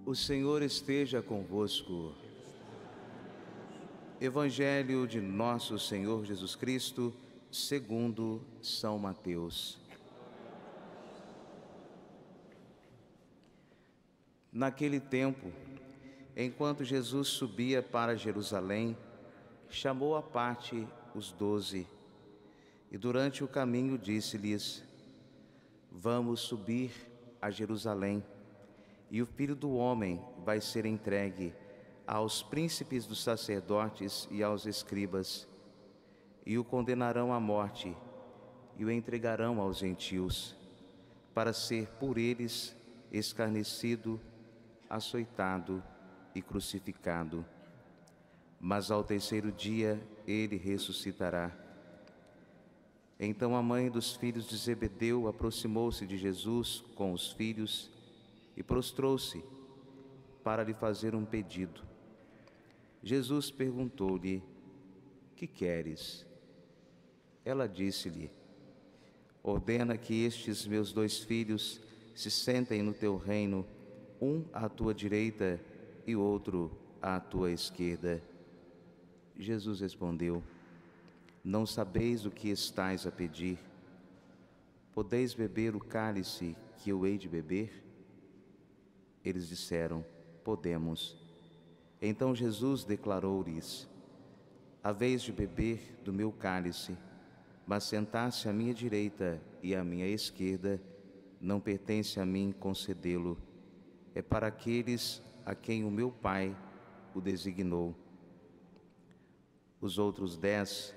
O Senhor esteja convosco. Evangelho de nosso Senhor Jesus Cristo, segundo São Mateus. Naquele tempo, enquanto Jesus subia para Jerusalém, chamou à parte os 12 e durante o caminho disse-lhes: Vamos subir a Jerusalém, e o Filho do Homem vai ser entregue aos príncipes dos sacerdotes e aos escribas, e o condenarão à morte, e o entregarão aos gentios, para ser por eles escarnecido, açoitado e crucificado. Mas ao terceiro dia ele ressuscitará. Então a mãe dos filhos de Zebedeu aproximou-se de Jesus com os filhos e prostrou-se para lhe fazer um pedido. Jesus perguntou-lhe: Que queres? Ela disse-lhe: Ordena que estes meus 2 filhos se sentem no teu reino, um à tua direita e outro à tua esquerda. Jesus respondeu: Não sabeis o que estais a pedir. Podeis beber o cálice que eu hei de beber? Eles disseram: Podemos. Então Jesus declarou-lhes: Haveis de beber do meu cálice, mas sentar-se à minha direita e à minha esquerda não pertence a mim concedê-lo. É para aqueles a quem o meu Pai o designou. Os outros 10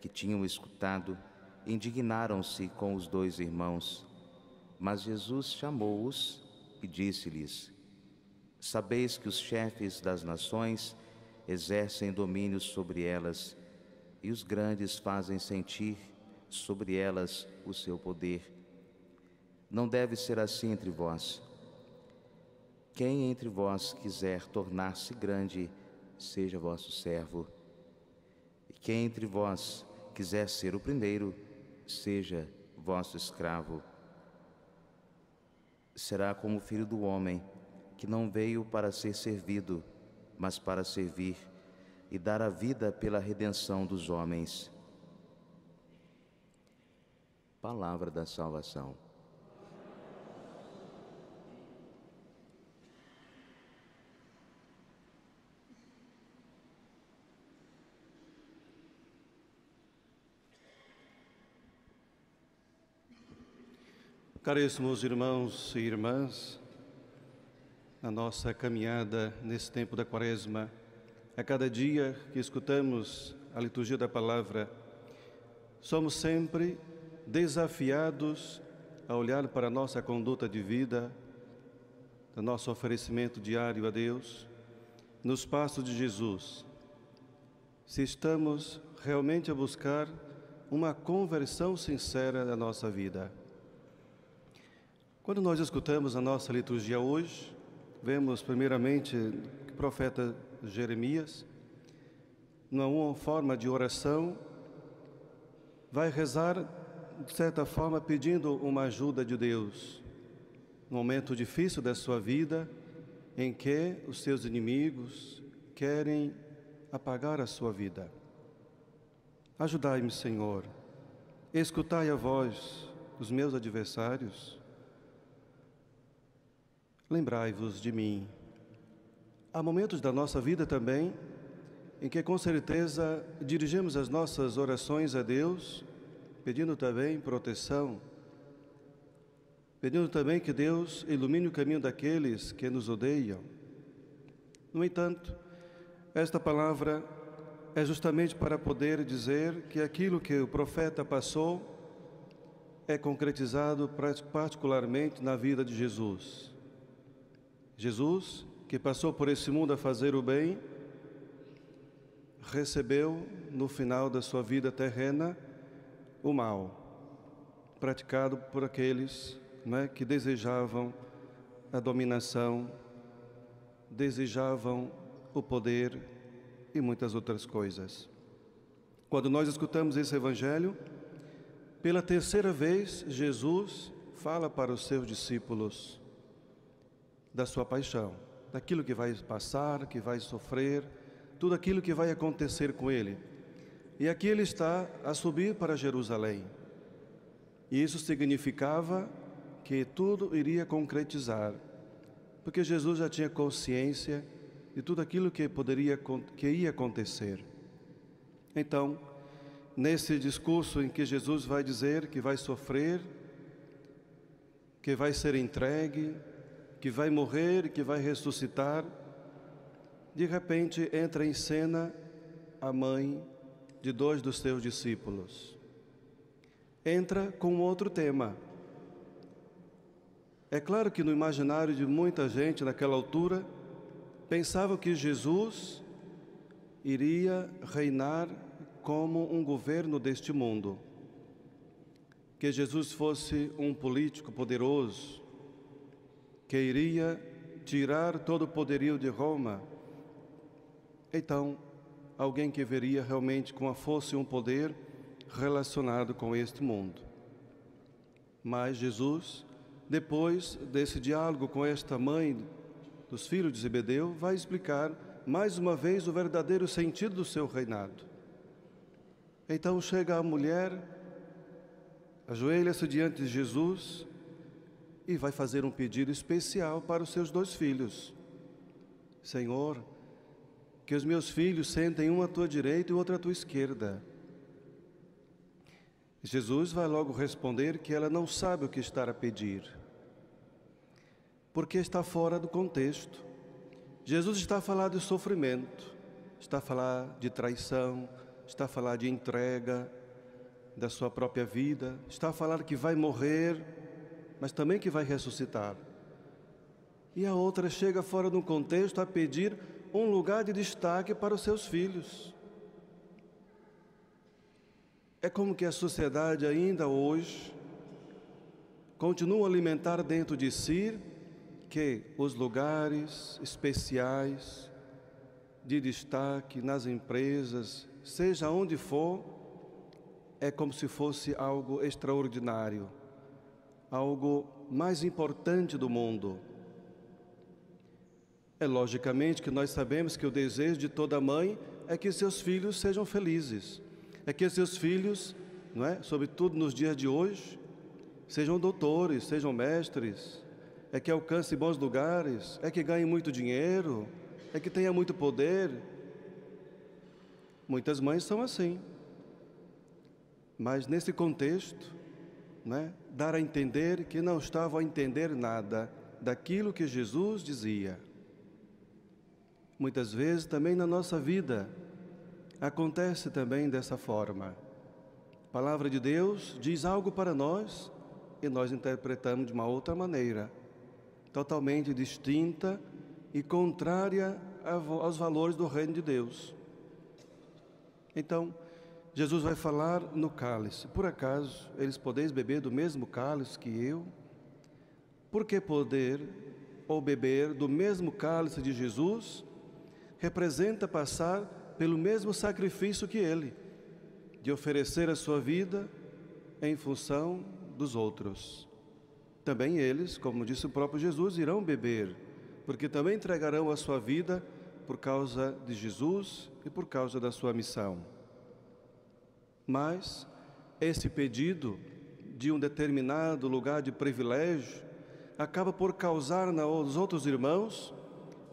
que tinham escutado indignaram-se com os 2 irmãos, mas Jesus chamou-os e disse-lhes: Sabeis que os chefes das nações exercem domínio sobre elas, e os grandes fazem sentir sobre elas o seu poder. Não deve ser assim entre vós. Quem entre vós quiser tornar-se grande, seja vosso servo. E quem entre vós quiser ser o primeiro, seja vosso escravo. Será como o Filho do Homem, que não veio para ser servido, mas para servir e dar a vida pela redenção dos homens. Palavra da salvação. Caríssimos irmãos e irmãs, na nossa caminhada nesse tempo da Quaresma, a cada dia que escutamos a liturgia da palavra, somos sempre desafiados a olhar para a nossa conduta de vida, do nosso oferecimento diário a Deus, nos passos de Jesus. Se estamos realmente a buscar uma conversão sincera da nossa vida. Quando nós escutamos a nossa liturgia hoje, vemos primeiramente que o profeta Jeremias, numa forma de oração, vai rezar, de certa forma, pedindo uma ajuda de Deus. Num momento difícil da sua vida, em que os seus inimigos querem apagar a sua vida. Ajudai-me, Senhor, escutai a voz dos meus adversários. Lembrai-vos de mim. Há momentos da nossa vida também em que com certeza dirigimos as nossas orações a Deus, pedindo também proteção, pedindo também que Deus ilumine o caminho daqueles que nos odeiam. No entanto, esta palavra é justamente para poder dizer que aquilo que o profeta passou é concretizado particularmente na vida de Jesus. Jesus, que passou por esse mundo a fazer o bem, recebeu no final da sua vida terrena o mal, praticado por aqueles que desejavam a dominação, desejavam o poder e muitas outras coisas. Quando nós escutamos esse Evangelho, pela terceira vez, Jesus fala para os seus discípulos: da sua paixão, daquilo que vai passar, que vai sofrer, tudo aquilo que vai acontecer com ele. E aqui ele está a subir para Jerusalém. E isso significava que tudo iria concretizar, porque Jesus já tinha consciência de tudo aquilo que ia acontecer. Então, nesse discurso em que Jesus vai dizer que vai sofrer, que vai ser entregue, que vai morrer, que vai ressuscitar, de repente entra em cena a mãe de 2 dos seus discípulos. Entra com outro tema. É claro que no imaginário de muita gente naquela altura, pensava que Jesus iria reinar como um governo deste mundo, que Jesus fosse um político poderoso, que iria tirar todo o poderio de Roma. Então, alguém que veria realmente com a força e um poder relacionado com este mundo. Mas Jesus, depois desse diálogo com esta mãe dos filhos de Zebedeu, vai explicar mais uma vez o verdadeiro sentido do seu reinado. Então chega a mulher, ajoelha-se diante de Jesus e vai fazer um pedido especial para os seus 2 filhos. Senhor, que os meus filhos sentem um à tua direita e o outro à tua esquerda. Jesus vai logo responder que ela não sabe o que está a pedir, porque está fora do contexto. Jesus está a falar de sofrimento, está a falar de traição, está a falar de entrega da sua própria vida, está a falar que vai morrer, mas também que vai ressuscitar. E a outra chega fora do contexto a pedir um lugar de destaque para os seus filhos. É como que a sociedade ainda hoje continua a alimentar dentro de si que os lugares especiais de destaque nas empresas, seja onde for, é como se fosse algo extraordinário, algo mais importante do mundo. É logicamente que nós sabemos que o desejo de toda mãe é que seus filhos sejam felizes, é que seus filhos, não é, sobretudo nos dias de hoje, sejam doutores, sejam mestres, é que alcancem bons lugares, é que ganhem muito dinheiro, é que tenha muito poder. Muitas mães são assim. Mas nesse contexto, né, dar a entender que não estavam a entender nada daquilo que Jesus dizia. Muitas vezes também na nossa vida acontece também dessa forma. A palavra de Deus diz algo para nós e nós interpretamos de uma outra maneira, totalmente distinta e contrária aos valores do reino de Deus. Então, Jesus vai falar no cálice. Por acaso, eles podeis beber do mesmo cálice que eu? Por que poder ou beber do mesmo cálice de Jesus representa passar pelo mesmo sacrifício que ele, de oferecer a sua vida em função dos outros. Também eles, como disse o próprio Jesus, irão beber, porque também entregarão a sua vida por causa de Jesus e por causa da sua missão. Mas esse pedido de um determinado lugar de privilégio acaba por causar nos outros irmãos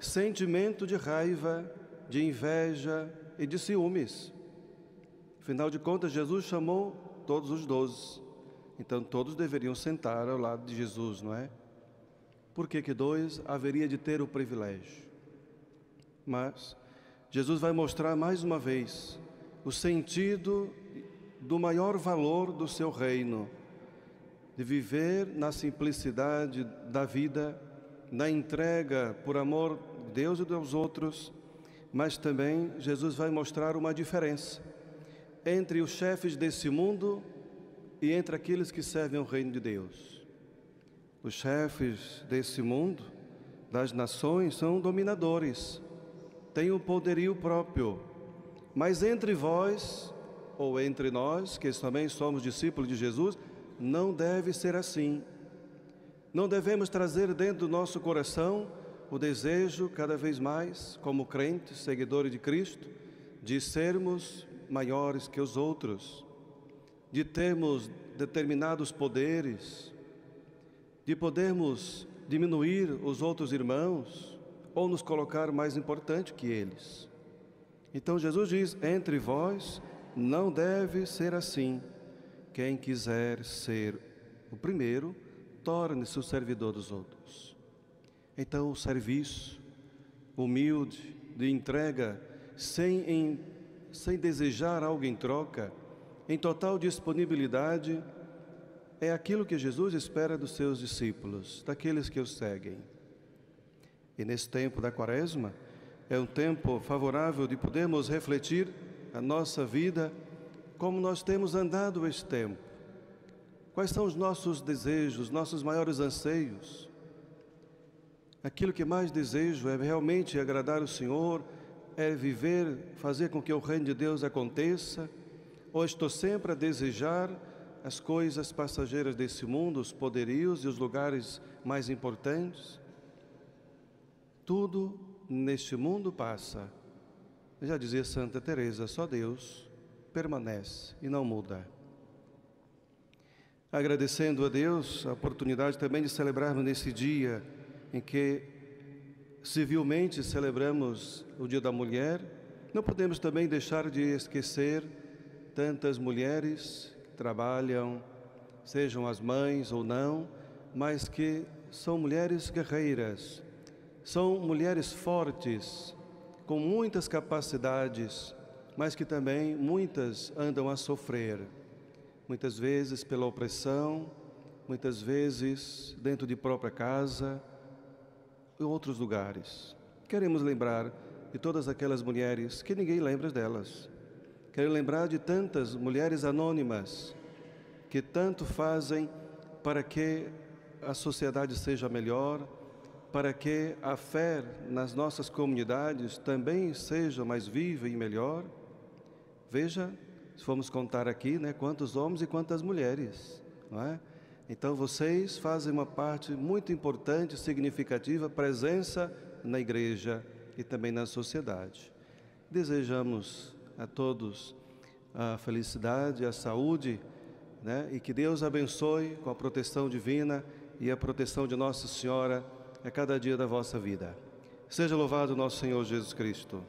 sentimento de raiva, de inveja e de ciúmes. Afinal de contas, Jesus chamou todos os 12. Então todos deveriam sentar ao lado de Jesus, não é? Por que 2 haveria de ter o privilégio? Mas Jesus vai mostrar mais uma vez o sentido do maior valor do seu reino, de viver na simplicidade da vida, na entrega por amor de Deus e dos outros, mas também Jesus vai mostrar uma diferença entre os chefes desse mundo e entre aqueles que servem ao reino de Deus. Os chefes desse mundo, das nações, são dominadores, têm um poderio próprio, mas entre vós, ou entre nós, que também somos discípulos de Jesus, não deve ser assim. Não devemos trazer dentro do nosso coração o desejo, cada vez mais, como crentes, seguidores de Cristo, de sermos maiores que os outros, de termos determinados poderes, de podermos diminuir os outros irmãos ou nos colocar mais importante que eles. Então Jesus diz: entre vós não deve ser assim. Quem quiser ser o primeiro, torne-se o servidor dos outros. Então o serviço humilde, de entrega, sem desejar algo em troca, em total disponibilidade, é aquilo que Jesus espera dos seus discípulos, daqueles que o seguem. E nesse tempo da Quaresma, é um tempo favorável de podermos refletir a nossa vida, como nós temos andado esse tempo. Quais são os nossos desejos, nossos maiores anseios? Aquilo que mais desejo é realmente agradar o Senhor, é viver, fazer com que o reino de Deus aconteça, ou estou sempre a desejar as coisas passageiras desse mundo, os poderios e os lugares mais importantes? Tudo neste mundo passa. Já dizia Santa Teresa, só Deus permanece e não muda. Agradecendo a Deus a oportunidade também de celebrarmos nesse dia em que civilmente celebramos o Dia da Mulher, não podemos também deixar de esquecer tantas mulheres que trabalham, sejam as mães ou não, mas que são mulheres guerreiras, são mulheres fortes, com muitas capacidades, mas que também muitas andam a sofrer, muitas vezes pela opressão, muitas vezes dentro de própria casa, em outros lugares. Queremos lembrar de todas aquelas mulheres que ninguém lembra delas. Quero lembrar de tantas mulheres anônimas que tanto fazem para que a sociedade seja melhor, para que a fé nas nossas comunidades também seja mais viva e melhor. Veja, se formos contar aqui, quantos homens e quantas mulheres, não é? Então vocês fazem uma parte muito importante, significativa, presença na igreja e também na sociedade. Desejamos a todos a felicidade, a saúde, e que Deus abençoe com a proteção divina e a proteção de Nossa Senhora a cada dia da vossa vida. Seja louvado nosso Senhor Jesus Cristo.